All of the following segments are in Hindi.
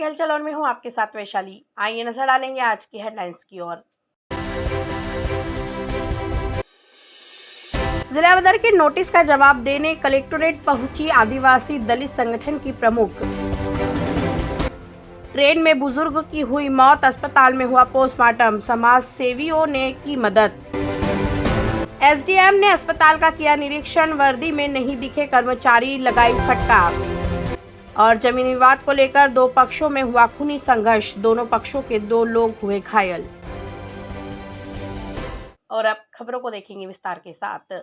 हलचल और मैं हूं आपके साथ वैशाली। आइए नजर डालेंगे आज की हेडलाइंस की ओर। जिला बदर के नोटिस का जवाब देने कलेक्टोरेट पहुंची आदिवासी दलित संगठन की प्रमुख। ट्रेन में बुजुर्ग की हुई मौत, अस्पताल में हुआ पोस्टमार्टम, समाज सेवियों ने की मदद। एसडीएम ने अस्पताल का किया निरीक्षण, वर्दी में नहीं दिखे कर्मचारी, लगाई फटकार। और जमीन विवाद को लेकर दो पक्षों में हुआ खूनी संघर्ष, दोनों पक्षों के 2 लोग हुए घायल। और अब खबरों को देखेंगे विस्तार के साथ।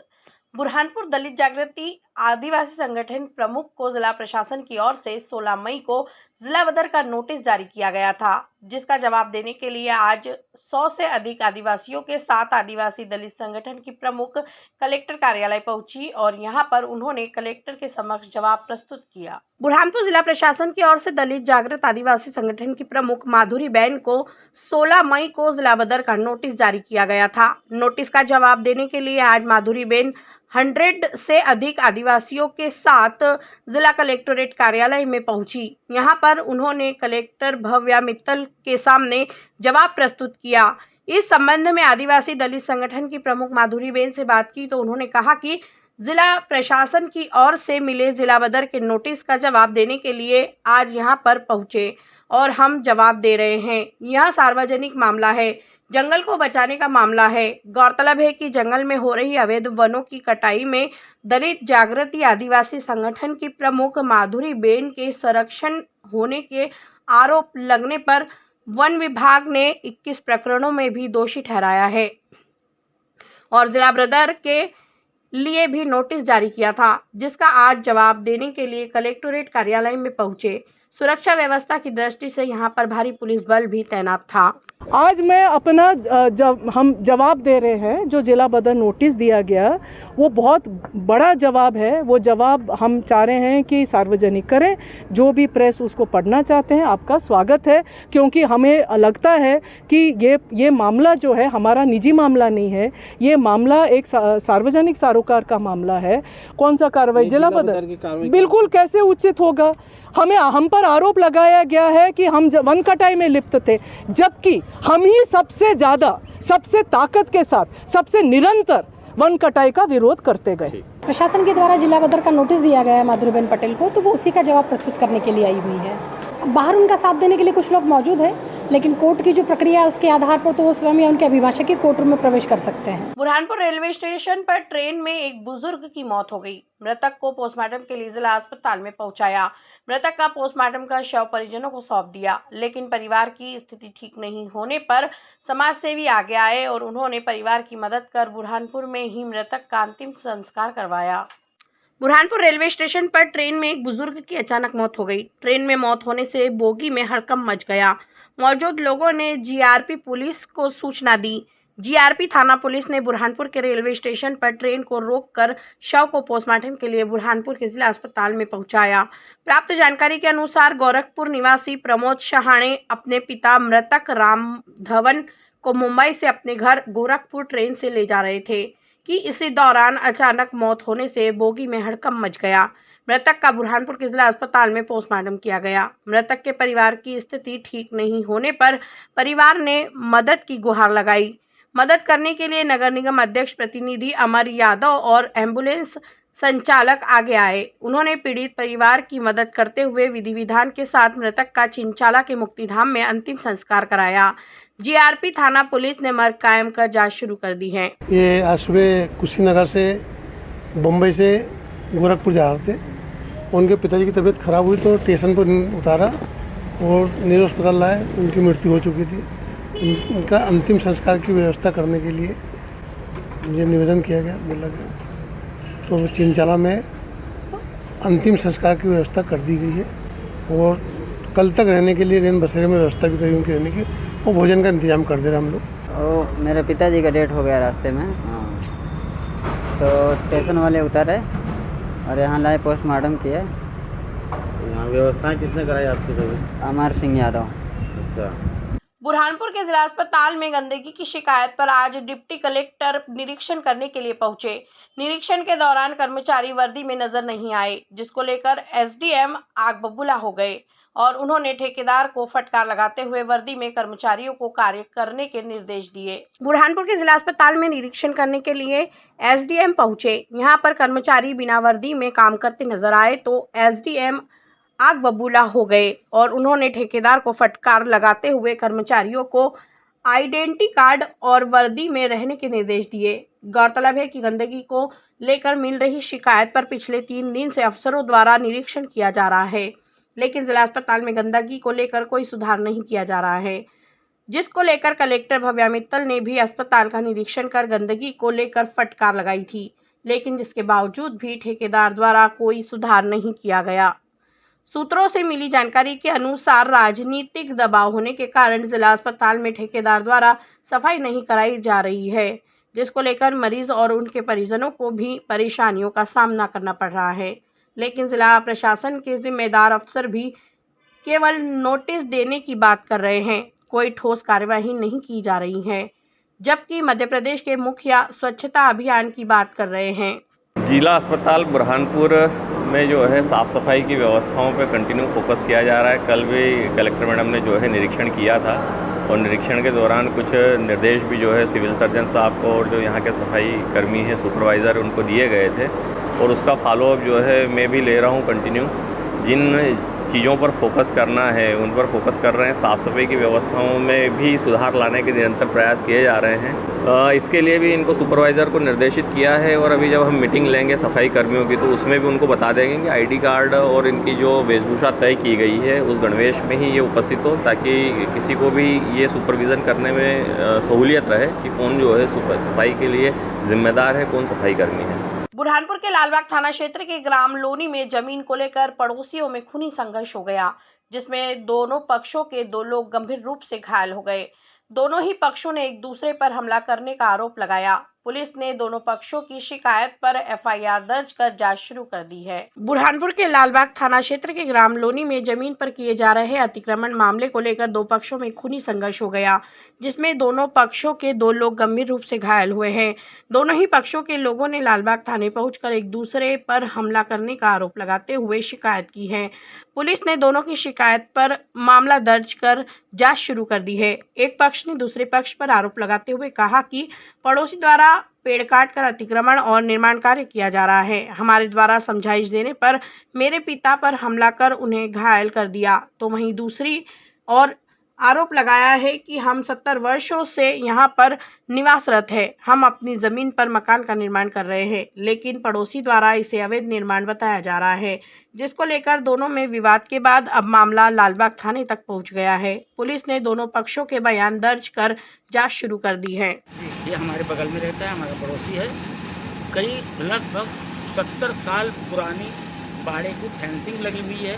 बुरहानपुर दलित जागृति आदिवासी संगठन प्रमुख को जिला प्रशासन की ओर से 16 मई को जिला बदर का नोटिस जारी किया गया था, जिसका जवाब देने के लिए आज 100 से अधिक आदिवासियों के साथ आदिवासी दलित संगठन की प्रमुख कलेक्टर कार्यालय पहुंची और यहां पर उन्होंने कलेक्टर के समक्ष जवाब प्रस्तुत किया। बुरहानपुर जिला प्रशासन की ओर से दलित जागृत आदिवासी संगठन की प्रमुख माधुरी बहन को 16 मई को जिला बदर का नोटिस जारी किया गया था। नोटिस का जवाब देने के लिए आज माधुरी बहन 100 से अधिक आदिवासियों के साथ जिला कलेक्टोरेट कार्यालय में पहुंची। यहां पर उन्होंने कलेक्टर भव्या मित्तल के सामने जवाब प्रस्तुत किया। इस संबंध में आदिवासी दलित संगठन की प्रमुख माधुरी बेन से बात की तो उन्होंने कहा कि जिला प्रशासन की ओर से मिले जिला बदर के नोटिस का जवाब देने के लिए आज यहां पर पहुंचे और हम जवाब दे रहे हैं। यह सार्वजनिक मामला है, जंगल को बचाने का मामला है। गौरतलब है कि जंगल में हो रही अवैध वनों की कटाई में दलित जागृति आदिवासी संगठन की प्रमुख माधुरी बेन के संरक्षण होने के आरोप लगने पर वन विभाग ने 21 प्रकरणों में भी दोषी ठहराया है और जिला बदर के लिए भी नोटिस जारी किया था, जिसका आज जवाब देने के लिए कलेक्टोरेट कार्यालय में पहुंचे। सुरक्षा व्यवस्था की दृष्टि से यहां पर भारी पुलिस बल भी तैनात था। आज मैं अपना हम जवाब दे रहे हैं। जो जिला बदर नोटिस दिया गया वो बहुत बड़ा जवाब है। वो जवाब हम चाह रहे हैं कि सार्वजनिक करें। जो भी प्रेस उसको पढ़ना चाहते हैं, आपका स्वागत है, क्योंकि हमें लगता है कि ये मामला जो है हमारा निजी मामला नहीं है। ये मामला एक सार्वजनिक सरोकार का मामला है। कौन सा कार्रवाई जिला बदर बिल्कुल कैसे उचित होगा? हम पर आरोप लगाया गया है कि हम वन कटाई में लिप्त थे, जबकि हम ही सबसे ज़्यादा, सबसे ताकत के साथ, सबसे निरंतर वन कटाई का विरोध करते गए। प्रशासन के द्वारा जिला बदर का नोटिस दिया गया है माधुरीबेन पटेल को, तो वो उसी का जवाब प्रस्तुत करने के लिए आई हुई है। बाहर उनका साथ देने के लिए कुछ लोग मौजूद हैं, लेकिन कोर्ट की जो प्रक्रिया है उसके आधार पर तो वो स्वयं या उनके अभिभाषक ही कोर्ट रूम में प्रवेश कर सकते हैं। बुरहानपुर रेलवे स्टेशन पर ट्रेन में एक बुजुर्ग की मौत हो गई। मृतक को पोस्टमार्टम के लिए जिला अस्पताल में पहुंचाया। मृतक का पोस्टमार्टम का शव परिजनों को सौंप दिया, लेकिन परिवार की स्थिति ठीक नहीं होने पर समाज सेवी आगे आए और उन्होंने परिवार की मदद कर बुरहानपुर में ही मृतक का अंतिम संस्कार करवाया। बुरहानपुर रेलवे स्टेशन पर ट्रेन में एक बुजुर्ग की अचानक मौत हो गई। ट्रेन में मौत होने से बोगी में हड़कंप मच गया। मौजूद लोगों ने जीआरपी पुलिस को सूचना दी। जीआरपी थाना पुलिस ने बुरहानपुर के रेलवे स्टेशन पर ट्रेन को रोककर शव को पोस्टमार्टम के लिए बुरहानपुर के जिला अस्पताल में पहुंचाया। प्राप्त जानकारी के अनुसार गोरखपुर निवासी प्रमोद शहाणे अपने पिता मृतक राम धवन को मुंबई से अपने घर गोरखपुर ट्रेन से ले जा रहे थे कि इसी दौरान अचानक मौत होने से बोगी में हड़कंप मच गया। मृतक का बुरहानपुर के जिला अस्पताल में पोस्टमार्टम किया गया। मृतक के परिवार की स्थिति ठीक नहीं होने पर परिवार ने मदद की गुहार लगाई। मदद करने के लिए नगर निगम अध्यक्ष प्रतिनिधि अमर यादव और एम्बुलेंस संचालक आगे आए। उन्होंने पीड़ित परिवार की मदद करते हुए विधि विधान के साथ मृतक का चिंचाला के मुक्तिधाम में अंतिम संस्कार कराया। जीआरपी थाना पुलिस ने मर्ग कायम कर जांच शुरू कर दी है। ये आज सुबह कुशीनगर से बम्बई से गोरखपुर जा रहे थे। उनके पिताजी की तबीयत खराब हुई तो स्टेशन पर उतारा और नीरो अस्पताल लाए। उनकी मृत्यु हो चुकी थी। उनका अंतिम संस्कार की व्यवस्था करने के लिए मुझे निवेदन किया गया, बोला गया तो चिंचाला में अंतिम संस्कार की व्यवस्था कर दी गई है और कल तक रहने के लिए रेन बसेरे में व्यवस्था भी करी उनके रहने की और भोजन का इंतजाम कर दे रहे हम लोग। और मेरे पिताजी का डेथ हो गया रास्ते में, तो स्टेशन वाले उतारे और यहाँ लाए, पोस्टमार्टम किए। यहाँ व्यवस्थाएं किसने कराई आपकी? अमर सिंह यादव। अच्छा। बुरहानपुर के जिला अस्पताल में गंदगी की शिकायत पर आज डिप्टी कलेक्टर निरीक्षण करने के लिए पहुंचे। निरीक्षण के दौरान कर्मचारी वर्दी में नजर नहीं आए, जिसको लेकर एसडीएम आग बबूला हो गए। और उन्होंने ठेकेदार को फटकार लगाते हुए वर्दी में कर्मचारियों को कार्य करने के निर्देश दिए। बुरहानपुर के जिला अस्पताल में निरीक्षण करने के लिए एसडीएम पहुंचे। यहां पर कर्मचारी बिना वर्दी में काम करते नजर आए तो एसडीएम आग बबूला हो गए और उन्होंने ठेकेदार को फटकार लगाते हुए कर्मचारियों को आइडेंटिटी कार्ड और वर्दी में रहने के निर्देश दिए। गौरतलब है कि गंदगी को लेकर मिल रही शिकायत पर पिछले 3 दिन से अफसरों द्वारा निरीक्षण किया जा रहा है, लेकिन जिला अस्पताल में गंदगी को लेकर कोई सुधार नहीं किया जा रहा है, जिसको लेकर कलेक्टर भव्या मित्तल ने भी अस्पताल का निरीक्षण कर गंदगी को लेकर फटकार लगाई थी, लेकिन जिसके बावजूद भी ठेकेदार द्वारा कोई सुधार नहीं किया गया। सूत्रों से मिली जानकारी के अनुसार राजनीतिक दबाव होने के कारण जिला अस्पताल में ठेकेदार द्वारा सफाई नहीं कराई जा रही है, जिसको लेकर मरीज और उनके परिजनों को भी परेशानियों का सामना करना पड़ रहा है। लेकिन जिला प्रशासन के जिम्मेदार अफसर भी केवल नोटिस देने की बात कर रहे हैं, कोई ठोस कार्यवाही नहीं की जा रही है, जबकि मध्य प्रदेश के मुखिया स्वच्छता अभियान की बात कर रहे हैं। जिला अस्पताल बुरहानपुर में जो है साफ़ सफाई की व्यवस्थाओं पर कंटिन्यू फोकस किया जा रहा है। कल भी कलेक्टर मैडम ने जो है निरीक्षण किया था और निरीक्षण के दौरान कुछ निर्देश भी जो है सिविल सर्जन साहब को और जो यहाँ के सफाई कर्मी हैं सुपरवाइज़र उनको दिए गए थे और उसका फॉलोअप जो है मैं भी ले रहा हूँ कंटिन्यू। जिन चीज़ों पर फोकस करना है उन पर फोकस कर रहे हैं। साफ़ सफाई की व्यवस्थाओं में भी सुधार लाने के निरंतर प्रयास किए जा रहे हैं। इसके लिए भी इनको सुपरवाइज़र को निर्देशित किया है और अभी जब हम मीटिंग लेंगे सफाई कर्मियों की तो उसमें भी उनको बता देंगे कि आईडी कार्ड और इनकी जो वेशभूषा तय की गई है उस गणवेश में ही ये उपस्थित हो, ताकि किसी को भी ये सुपरविज़न करने में सहूलियत रहे कि कौन जो है सफाई के लिए जिम्मेदार है, कौन सफाई कर्मी है। बुरहानपुर के लालबाग थाना क्षेत्र के ग्राम लोनी में जमीन को लेकर पड़ोसियों में खूनी संघर्ष हो गया, जिसमें दोनों पक्षों के 2 लोग गंभीर रूप से घायल हो गए। दोनों ही पक्षों ने एक दूसरे पर हमला करने का आरोप लगाया। पुलिस ने दोनों पक्षों की शिकायत पर एफआईआर दर्ज कर जांच शुरू कर दी है। बुरहानपुर के लालबाग थाना क्षेत्र के ग्राम लोनी में जमीन पर किए जा रहे अतिक्रमण मामले को लेकर 2 पक्षों में खूनी संघर्ष हो गया, जिसमें दोनों पक्षों के 2 लोग गंभीर रूप से घायल हुए हैं। दोनों ही पक्षों के लोगों ने लालबाग थाने पहुंचकर एक दूसरे पर हमला करने का आरोप लगाते हुए शिकायत की है। पुलिस ने दोनों की शिकायत पर मामला दर्ज कर जांच शुरू कर दी है। एक पक्ष ने दूसरे पक्ष पर आरोप लगाते हुए कहा कि पड़ोसी द्वारा पेड़ काटकर अतिक्रमण और निर्माण कार्य किया जा रहा है। हमारे द्वारा समझाइश देने पर मेरे पिता पर हमला कर उन्हें घायल कर दिया। तो वहीं दूसरी और आरोप लगाया है कि हम 70 वर्षों से यहाँ पर निवासरत है। हम अपनी जमीन पर मकान का निर्माण कर रहे हैं, लेकिन पड़ोसी द्वारा इसे अवैध निर्माण बताया जा रहा है, जिसको लेकर दोनों में विवाद के बाद अब मामला लालबाग थाने तक पहुँच गया है। पुलिस ने दोनों पक्षों के बयान दर्ज कर जांच शुरू कर दी है। ये हमारे बगल में रहता है, हमारा पड़ोसी है। करीब लगभग 70 साल पुरानी बाड़े की फेंसिंग लगी हुई है।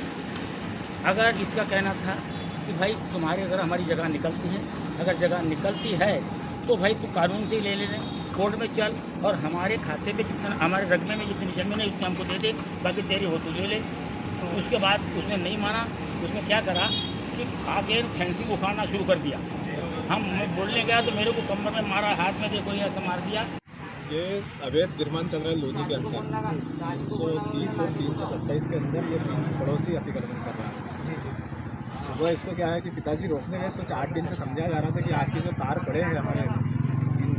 अगर इसका कहना था कि भाई तुम्हारे अगर हमारी जगह निकलती है, अगर जगह निकलती है तो भाई तू कानून से ही ले लेना, कोर्ट में चल और हमारे खाते पे जितना हमारे रकबे में जितनी जमीन है उतनी हमको दे दे, बाकी तेरी हो तो ले ले। तो उसके बाद उसने नहीं माना। उसने क्या करा कि आगे फेंसिंग उखाड़ना शुरू कर दिया। मैं बोलने गया तो मेरे को कमर में मारा, हाथ में देखो ये ऐसा मार दिया। ये अवैध निर्माण चल रहा है लोनी के अंदर 330 और 327 के अंदर ये पड़ोसी अतिक्रमण कर रहा है। सुबह इसको क्या है कि पिताजी रोकने गए, इसको 4 दिन से समझाया जा रहा था कि आपके जो तार पड़े हैं हमारे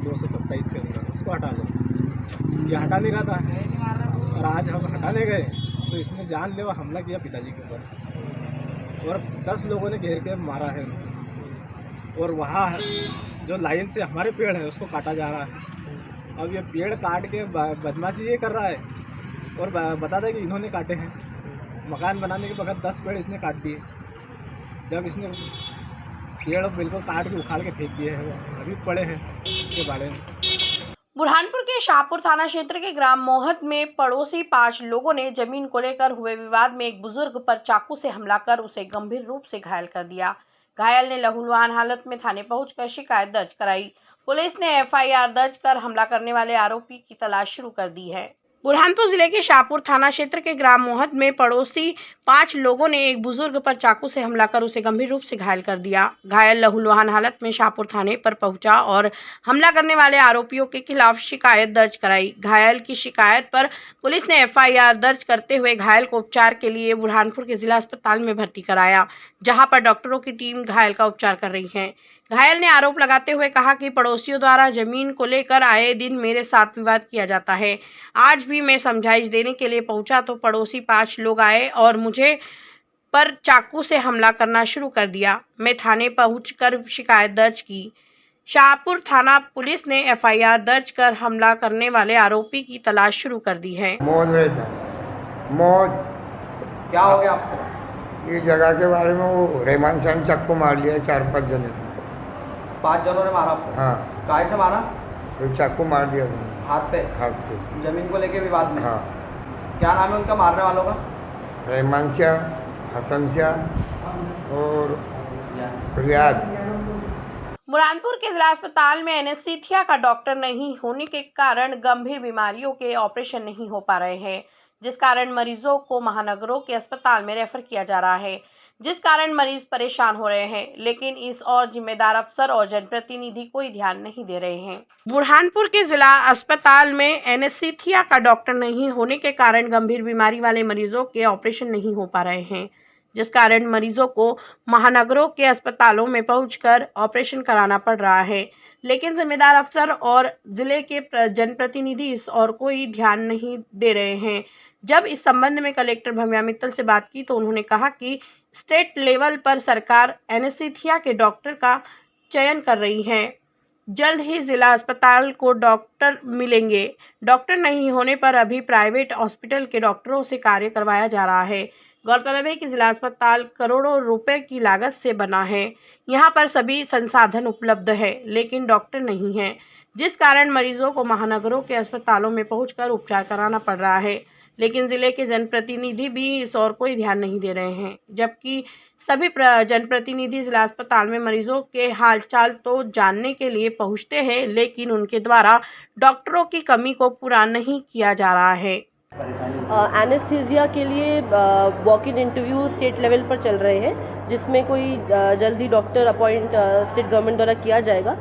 227 के अंदर उसको हटा लो। ये हटा नहीं रहा था और आज हम हटाने गए तो इसने जानलेवा हमला किया पिताजी के ऊपर और 10 लोगों ने घेर के मारा है और वहाँ जो लाइन से हमारे पेड़ है उसको काटा जा रहा है। अब ये पेड़ काट के बदमाशी ये कर रहा है और बताता है कि इन्होंने काटे हैं। मकान बनाने के बगैर 10 पेड़ इसने काट दिए। जब इसने पेड़ बिल्कुल काट के उखाड़ के फेंक दिए हैं, अभी पड़े हैं इसके बारे में। बुरहानपुर के शाहपुर थाना क्षेत्र के ग्राम मोहत में पड़ोसी 5 लोगों ने जमीन को लेकर हुए विवाद में एक बुजुर्ग पर चाकू से हमला कर उसे गंभीर रूप से घायल कर दिया। घायल ने लहूलुहान हालत में थाने पहुंचकर शिकायत दर्ज कराई। पुलिस ने एफआईआर दर्ज कर हमला करने वाले आरोपी की तलाश शुरू कर दी है। बुरहानपुर जिले के शाहपुर थाना क्षेत्र के ग्राम मोहत में पड़ोसी 5 लोगों ने एक बुजुर्ग पर चाकू से हमला कर उसे गंभीर रूप से घायल कर दिया। घायल लहूलुहान हालत में शाहपुर थाने पर पहुंचा और हमला करने वाले आरोपियों के खिलाफ शिकायत दर्ज कराई। घायल की शिकायत पर पुलिस ने FIR दर्ज करते हुए घायल को उपचार के लिए बुरहानपुर के जिला अस्पताल में भर्ती कराया, जहां पर डॉक्टरों की टीम घायल का उपचार कर रही है। घायल ने आरोप लगाते हुए कहा कि पड़ोसियों द्वारा जमीन को लेकर आए दिन मेरे साथ विवाद किया जाता है। आज भी मैं समझाइश देने के लिए पहुंचा तो पड़ोसी 5 लोग आए और मुझे पर चाकू से हमला करना शुरू कर दिया। मैं थाने पहुंचकर शिकायत दर्ज की। शाहपुर थाना पुलिस ने FIR दर्ज कर हमला करने वाले आरोपी की तलाश शुरू कर दी है। मौज रहता मौज क्या हो गया आपको? ये जगह के बारे में वो रहमान साहब चाकू मार लिया 4-5 जने। 5 जनों ने मारा आपको? हाँ। काहे से मारा? तो चाकू मार दिया उन्होंने। हाथ पे? हाथ पे। जमीन को लेके विवाद में? हाँ। क्या नाम है उनका मारने वालों का? रहमान शाह, हसन शाह और रियाद। बुरहानपुर के जिला अस्पताल में एनेस्थीसिया का डॉक्टर नहीं होने के कारण गंभीर बीमारियों के ऑपरेशन नहीं हो पा रहे हैं, जिस कारण मरीजों को महानगरों के अस्पताल में रेफर किया जा रहा है, जिस कारण मरीज परेशान हो रहे हैं। लेकिन इस और जिम्मेदार अफसर और जनप्रतिनिधि कोई ध्यान नहीं दे रहे हैं। बुरहानपुर के जिला अस्पताल में एनेस्थीसिया का डॉक्टर नहीं होने के कारण गंभीर बीमारी वाले मरीजों के ऑपरेशन नहीं हो पा रहे हैं, जिस कारण मरीजों को महानगरों के अस्पतालों में पहुंचकर ऑपरेशन कराना पड़ रहा है। लेकिन जिम्मेदार अफसर और जिले के जनप्रतिनिधि इस और कोई ध्यान नहीं दे रहे हैं। जब इस संबंध में कलेक्टर भव्या मित्तल से बात की तो उन्होंने कहा कि स्टेट लेवल पर सरकार एनेस्थीसिया के डॉक्टर का चयन कर रही है। जल्द ही जिला अस्पताल को डॉक्टर मिलेंगे। डॉक्टर नहीं होने पर अभी प्राइवेट हॉस्पिटल के डॉक्टरों से कार्य करवाया जा रहा है। गौरतलब है कि जिला अस्पताल करोड़ों रुपए की लागत से बना है। यहाँ पर सभी संसाधन उपलब्ध है, लेकिन डॉक्टर नहीं है, जिस कारण मरीजों को महानगरों के अस्पतालों में पहुंचकर उपचार कराना पड़ रहा है। लेकिन जिले के जनप्रतिनिधि भी इस और कोई ध्यान नहीं दे रहे हैं, जबकि सभी जनप्रतिनिधि जिला अस्पताल में मरीजों के हालचाल तो जानने के लिए पहुंचते हैं, लेकिन उनके द्वारा डॉक्टरों की कमी को पूरा नहीं किया जा रहा है। एनेस्थीसिया के लिए walk in interview state level पर चल रहे हैं, जिसमें कोई जल्दी डॉक्टर अपॉइंट स्टेट गवर्नमेंट द्वारा किया जाएगा।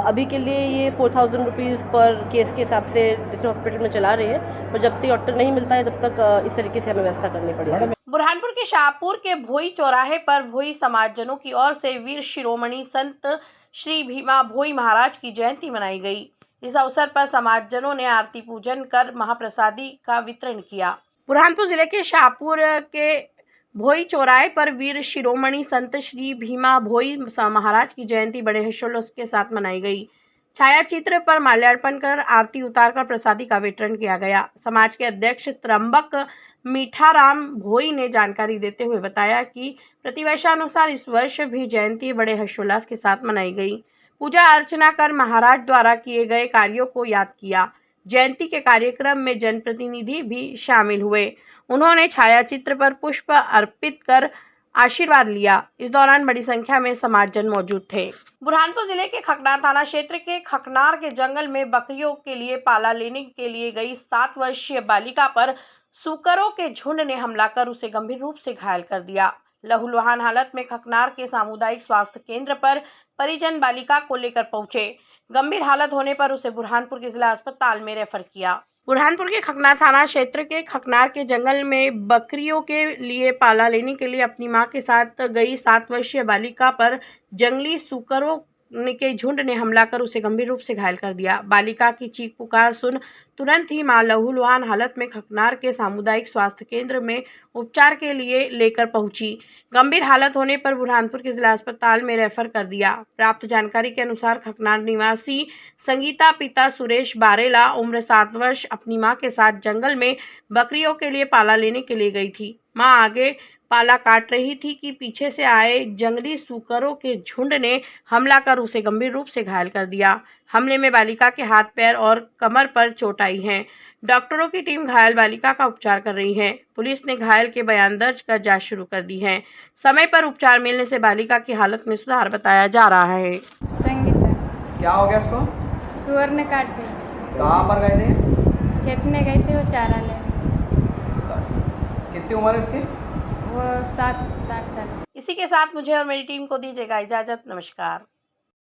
अभी के लिए ये 4000 रुपीज़ पर केस के हिसाब से डिस्ट्रिक्ट हॉस्पिटल में चला रहे हैं, पर जब तक डॉक्टर नहीं मिलता है तब तक इस तरीके से हमें व्यवस्था करनी पड़ेगी। बुरहानपुर के शाहपुर के भोई चौराहे पर भोई समाजजनों की ओर से वीर शिरोमणि संत श्री भीमा भोई महाराज की जयंती मनाई गई। इस अवसर पर समाजजनों ने आरती पूजन कर महाप्रसादी का वितरण किया। बुरहानपुर जिले के शाहपुर के भोई चौराहे पर वीर शिरोमणि संत श्री भीमा भोई महाराज की जयंती बड़े हर्षोल्लास के साथ मनाई गई। छायाचित्र पर माल्यार्पण कर आरती उतारकर प्रसादी का वितरण किया गया। समाज के अध्यक्ष त्रंबक मीठाराम भोई ने जानकारी देते हुए बताया कि प्रतिवर्षानुसार इस वर्ष भी जयंती बड़े हर्षोल्लास के साथ मनाई गई। पूजा अर्चना कर महाराज द्वारा किए गए कार्यों को याद किया। जयंती के कार्यक्रम में जनप्रतिनिधि भी शामिल हुए। उन्होंने छायाचित्र पर पुष्प अर्पित कर आशीर्वाद लिया। इस दौरान बड़ी संख्या में समाजजन मौजूद थे। बुरहानपुर जिले के खकनार थाना क्षेत्र के खकनार के जंगल में बकरियों के लिए पाला लेने के लिए गई 7 वर्षीय बालिका पर सुकरों के झुंड ने हमला कर उसे गंभीर रूप से घायल कर दिया। लहूलुहान हालत में खकनार के सामुदायिक स्वास्थ्य केंद्र पर परिजन बालिका को लेकर पहुंचे। गंभीर हालत होने पर उसे बुरहानपुर के जिला अस्पताल में रेफर किया। बुरहानपुर के खकनार थाना क्षेत्र के खकनार के जंगल में बकरियों के लिए पाला लेने के लिए अपनी मां के साथ गई 7 वर्षीय बालिका पर जंगली सुकरों के झुंड ने हमला कर उसे गंभीर रूप से घायल कर दिया। बालिका की चीख पुकार सुन तुरंत ही मां लहूलुहान हालत में खकनार के सामुदायिक स्वास्थ्य केंद्र में उपचार के लिए लेकर पहुंची। गंभीर हालत होने पर बुरहानपुर के जिला अस्पताल में रेफर कर दिया। प्राप्त जानकारी के अनुसार खकनार निवासी संगीता पिता सुरेश बारेला उम्र 7 वर्ष अपनी मां के साथ जंगल में बकरियों के लिए पाला लेने के लिए गई थी। मां आगे पाला काट रही थी कि पीछे से आए जंगली सुकरों के झुंड ने हमला कर उसे गंभीर रूप से घायल कर दिया। हमले में बालिका के हाथ पैर और कमर पर चोट आई है। डॉक्टरों की टीम घायल बालिका का उपचार कर रही है। पुलिस ने घायल के बयान दर्ज कर जांच शुरू कर दी है। समय पर उपचार मिलने से बालिका की हालत में सुधार बताया जा रहा है। संगीता, क्या हो गया इसको? सुअर ने काट दिया। कहाँ पर गए थे? खेत में गई थी वो चारा लेने। कितनी उम्र है इसकी? वो 7-8 साल। इसी के साथ मुझे और मेरी टीम को दीजिएगा इजाज़त। नमस्कार।